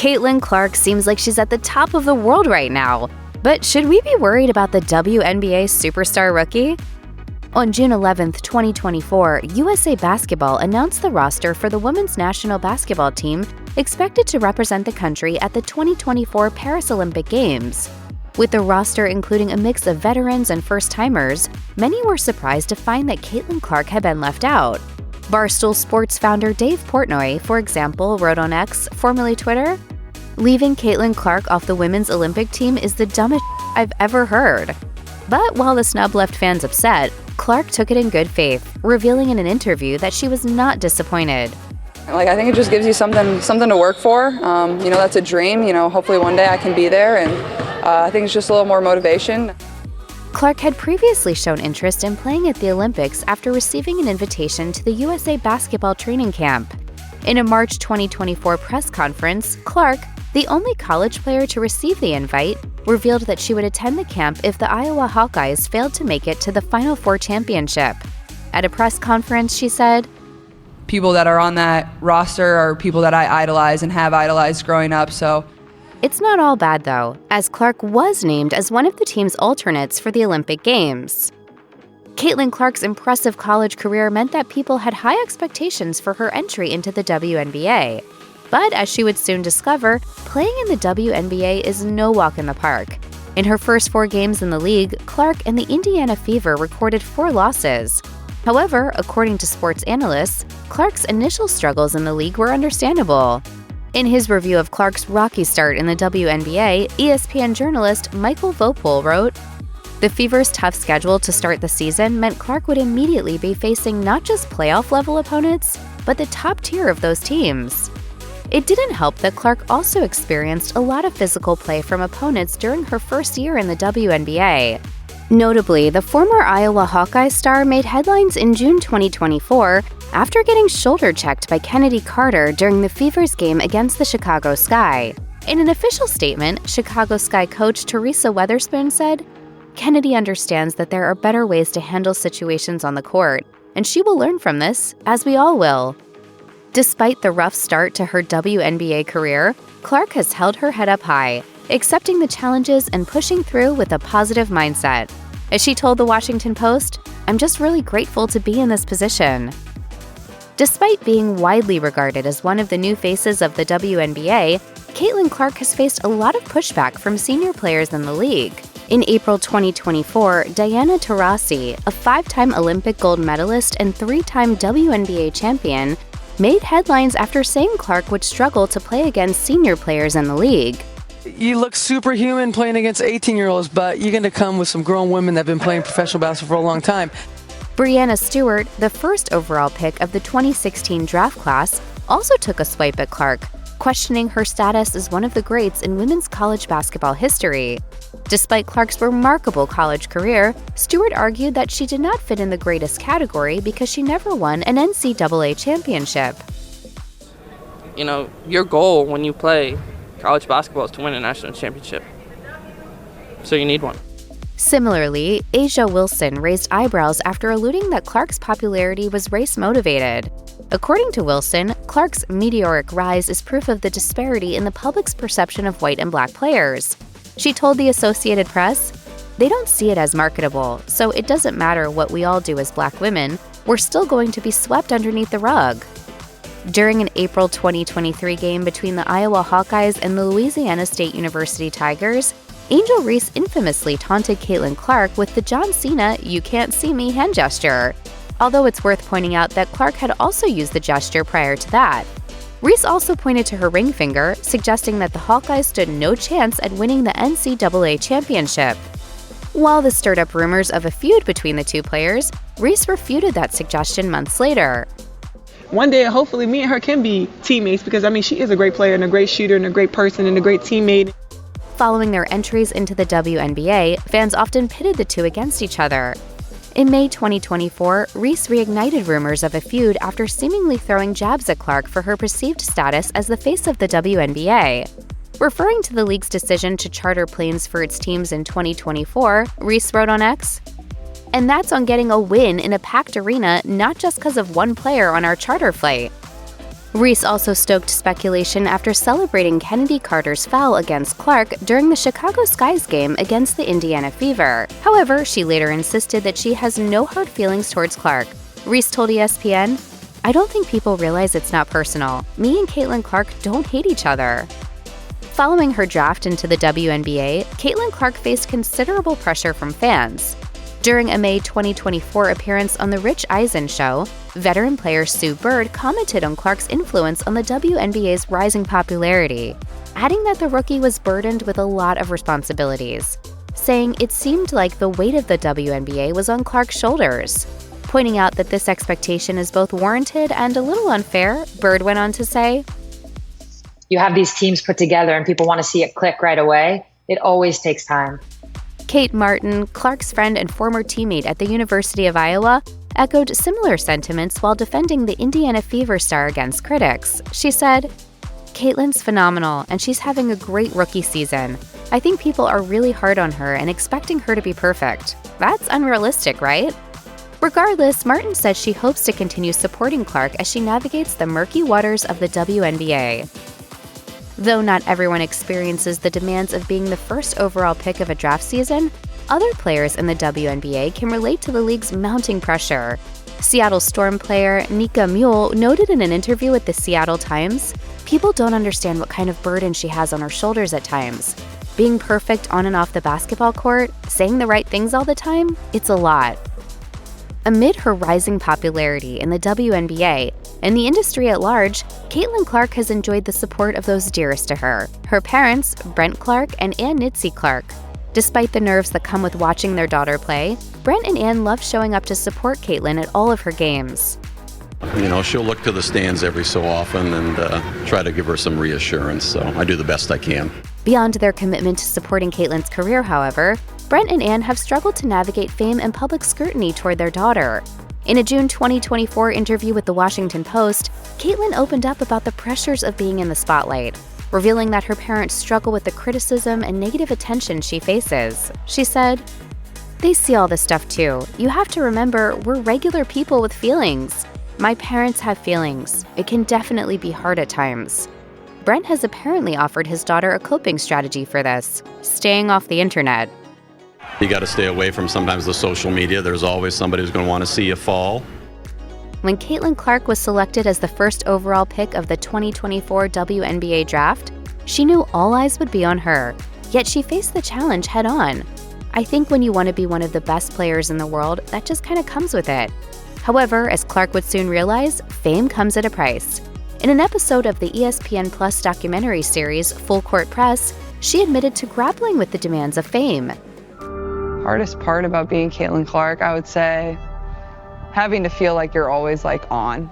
Caitlin Clark seems like she's at the top of the world right now. But should we be worried about the WNBA superstar rookie? On June 11, 2024, USA Basketball announced the roster for the women's national basketball team expected to represent the country at the 2024 Paris Olympic Games. With the roster including a mix of veterans and first-timers, many were surprised to find that Caitlin Clark had been left out. Barstool Sports founder Dave Portnoy, for example, wrote on X, formerly Twitter, "Leaving Caitlin Clark off the women's Olympic team is the dumbest I've ever heard." But while the snub left fans upset, Clark took it in good faith, revealing in an interview that she was not disappointed. I think it just gives you something to work for. That's a dream. Hopefully one day I can be there, and I think it's just a little more motivation. Clark had previously shown interest in playing at the Olympics after receiving an invitation to the USA Basketball training camp. In a March 2024 press conference, Clark, the only college player to receive the invite, revealed that she would attend the camp if the Iowa Hawkeyes failed to make it to the Final Four championship. At a press conference, she said, "People that are on that roster are people that I idolize and have idolized growing up, so." It's not all bad, though, as Clark was named as one of the team's alternates for the Olympic Games. Caitlin Clark's impressive college career meant that people had high expectations for her entry into the WNBA. But as she would soon discover, playing in the WNBA is no walk in the park. In her first 4 games in the league, Clark and the Indiana Fever recorded 4 losses. However, according to sports analysts, Clark's initial struggles in the league were understandable. In his review of Clark's rocky start in the WNBA, ESPN journalist Michael Vopel wrote, "The Fever's tough schedule to start the season meant Clark would immediately be facing not just playoff-level opponents, but the top tier of those teams." It didn't help that Clark also experienced a lot of physical play from opponents during her first year in the WNBA. Notably, the former Iowa Hawkeye star made headlines in June 2024 after getting shoulder-checked by Kennedy Carter during the Fever's game against the Chicago Sky. In an official statement, Chicago Sky coach Teresa Weatherspoon said, "Kennedy understands that there are better ways to handle situations on the court, and she will learn from this, as we all will." Despite the rough start to her WNBA career, Clark has held her head up high, accepting the challenges and pushing through with a positive mindset. As she told the Washington Post, "I'm just really grateful to be in this position." Despite being widely regarded as one of the new faces of the WNBA, Caitlin Clark has faced a lot of pushback from senior players in the league. In April 2024, Diana Taurasi, a 5-time Olympic gold medalist and 3-time WNBA champion, made headlines after saying Clark would struggle to play against senior players in the league. "You look superhuman playing against 18-year-olds, but you're going to come with some grown women that have been playing professional basketball for a long time." Breanna Stewart, the first overall pick of the 2016 draft class, also took a swipe at Clark, questioning her status as one of the greats in women's college basketball history. Despite Clark's remarkable college career, Stewart argued that she did not fit in the greatest category because she never won an NCAA championship. Your goal when you play college basketball is to win a national championship. So you need one. Similarly, Asia Wilson raised eyebrows after alluding that Clark's popularity was race-motivated. According to Wilson, Clark's meteoric rise is proof of the disparity in the public's perception of white and black players. She told the Associated Press, "They don't see it as marketable, so it doesn't matter what we all do as black women, we're still going to be swept underneath the rug." During an April 2023 game between the Iowa Hawkeyes and the Louisiana State University Tigers, Angel Reese infamously taunted Caitlin Clark with the John Cena "you can't see me" hand gesture, although it's worth pointing out that Clark had also used the gesture prior to that. Reese also pointed to her ring finger, suggesting that the Hawkeyes stood no chance at winning the NCAA championship. While this stirred up rumors of a feud between the two players, Reese refuted that suggestion months later. One day, hopefully, me and her can be teammates because, she is a great player and a great shooter and a great person and a great teammate. Following their entries into the WNBA, fans often pitted the two against each other. In May 2024, Reese reignited rumors of a feud after seemingly throwing jabs at Clark for her perceived status as the face of the WNBA. Referring to the league's decision to charter planes for its teams in 2024, Reese wrote on X, "And that's on getting a win in a packed arena, not just because of one player on our charter flight." Reese also stoked speculation after celebrating Kennedy Carter's foul against Clark during the Chicago Sky's game against the Indiana Fever. However, she later insisted that she has no hard feelings towards Clark. Reese told ESPN, "I don't think people realize it's not personal. Me and Caitlin Clark don't hate each other." Following her draft into the WNBA, Caitlin Clark faced considerable pressure from fans. During a May 2024 appearance on The Rich Eisen Show, veteran player Sue Bird commented on Clark's influence on the WNBA's rising popularity, adding that the rookie was burdened with a lot of responsibilities, saying it seemed like the weight of the WNBA was on Clark's shoulders. Pointing out that this expectation is both warranted and a little unfair, Bird went on to say, "You have these teams put together and people want to see it click right away. It always takes time." Kate Martin, Clark's friend and former teammate at the University of Iowa, echoed similar sentiments while defending the Indiana Fever star against critics. She said, "Caitlin's phenomenal, and she's having a great rookie season. I think people are really hard on her and expecting her to be perfect. That's unrealistic, right?" Regardless, Martin says she hopes to continue supporting Clark as she navigates the murky waters of the WNBA. Though not everyone experiences the demands of being the first overall pick of a draft season, other players in the WNBA can relate to the league's mounting pressure. Seattle Storm player Nicki noted in an interview with the Seattle Times, "People don't understand what kind of burden she has on her shoulders at times. Being perfect on and off the basketball court, saying the right things all the time, it's a lot." Amid her rising popularity in the WNBA and the industry at large, Caitlin Clark has enjoyed the support of those dearest to her, her parents, Brent Clark and Ann Nitzy Clark. Despite the nerves that come with watching their daughter play, Brent and Ann love showing up to support Caitlin at all of her games. You know, she'll look to the stands every so often and try to give her some reassurance, so I do the best I can. Beyond their commitment to supporting Caitlin's career, however, Brent and Ann have struggled to navigate fame and public scrutiny toward their daughter. In a June 2024 interview with The Washington Post, Caitlin opened up about the pressures of being in the spotlight, revealing that her parents struggle with the criticism and negative attention she faces. She said, "They see all this stuff too. You have to remember, we're regular people with feelings. My parents have feelings. It can definitely be hard at times." Brent has apparently offered his daughter a coping strategy for this, staying off the internet. You got to stay away from sometimes the social media. There's always somebody who's going to want to see you fall. When Caitlin Clark was selected as the first overall pick of the 2024 WNBA draft, she knew all eyes would be on her, yet she faced the challenge head on. I think when you want to be one of the best players in the world, that just kind of comes with it. However, as Clark would soon realize, fame comes at a price. In an episode of the ESPN Plus documentary series Full Court Press, she admitted to grappling with the demands of fame. Hardest part about being Caitlin Clark, I would say, having to feel like you're always on.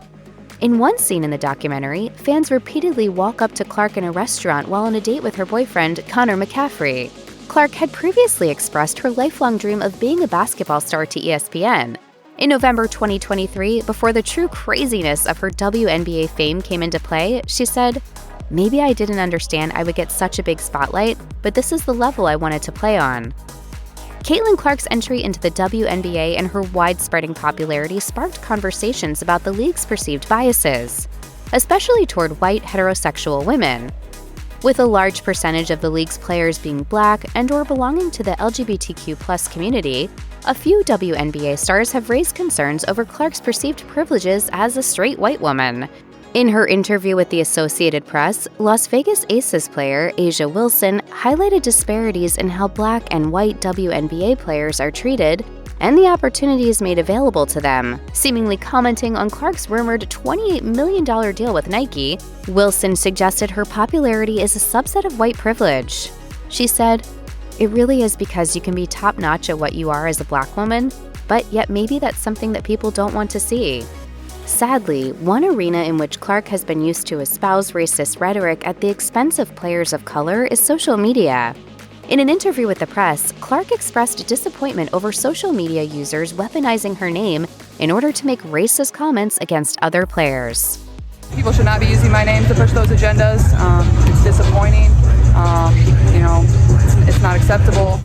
In one scene in the documentary, fans repeatedly walk up to Clark in a restaurant while on a date with her boyfriend, Connor McCaffrey. Clark had previously expressed her lifelong dream of being a basketball star to ESPN. In November 2023, before the true craziness of her WNBA fame came into play, she said, "Maybe I didn't understand I would get such a big spotlight, but this is the level I wanted to play on." Caitlin Clark's entry into the WNBA and her widespreading popularity sparked conversations about the league's perceived biases, especially toward white heterosexual women. With a large percentage of the league's players being Black and/or belonging to the LGBTQ+ community, a few WNBA stars have raised concerns over Clark's perceived privileges as a straight white woman. In her interview with the Associated Press, Las Vegas Aces player A'ja Wilson highlighted disparities in how Black and white WNBA players are treated and the opportunities made available to them. Seemingly commenting on Clark's rumored $28 million deal with Nike, Wilson suggested her popularity is a subset of white privilege. She said, "It really is because you can be top-notch at what you are as a Black woman, but yet maybe that's something that people don't want to see." Sadly, one arena in which Clark has been used to espouse racist rhetoric at the expense of players of color is social media. In an interview with the press, Clark expressed disappointment over social media users weaponizing her name in order to make racist comments against other players. People should not be using my name to push those agendas. It's disappointing. It's not acceptable.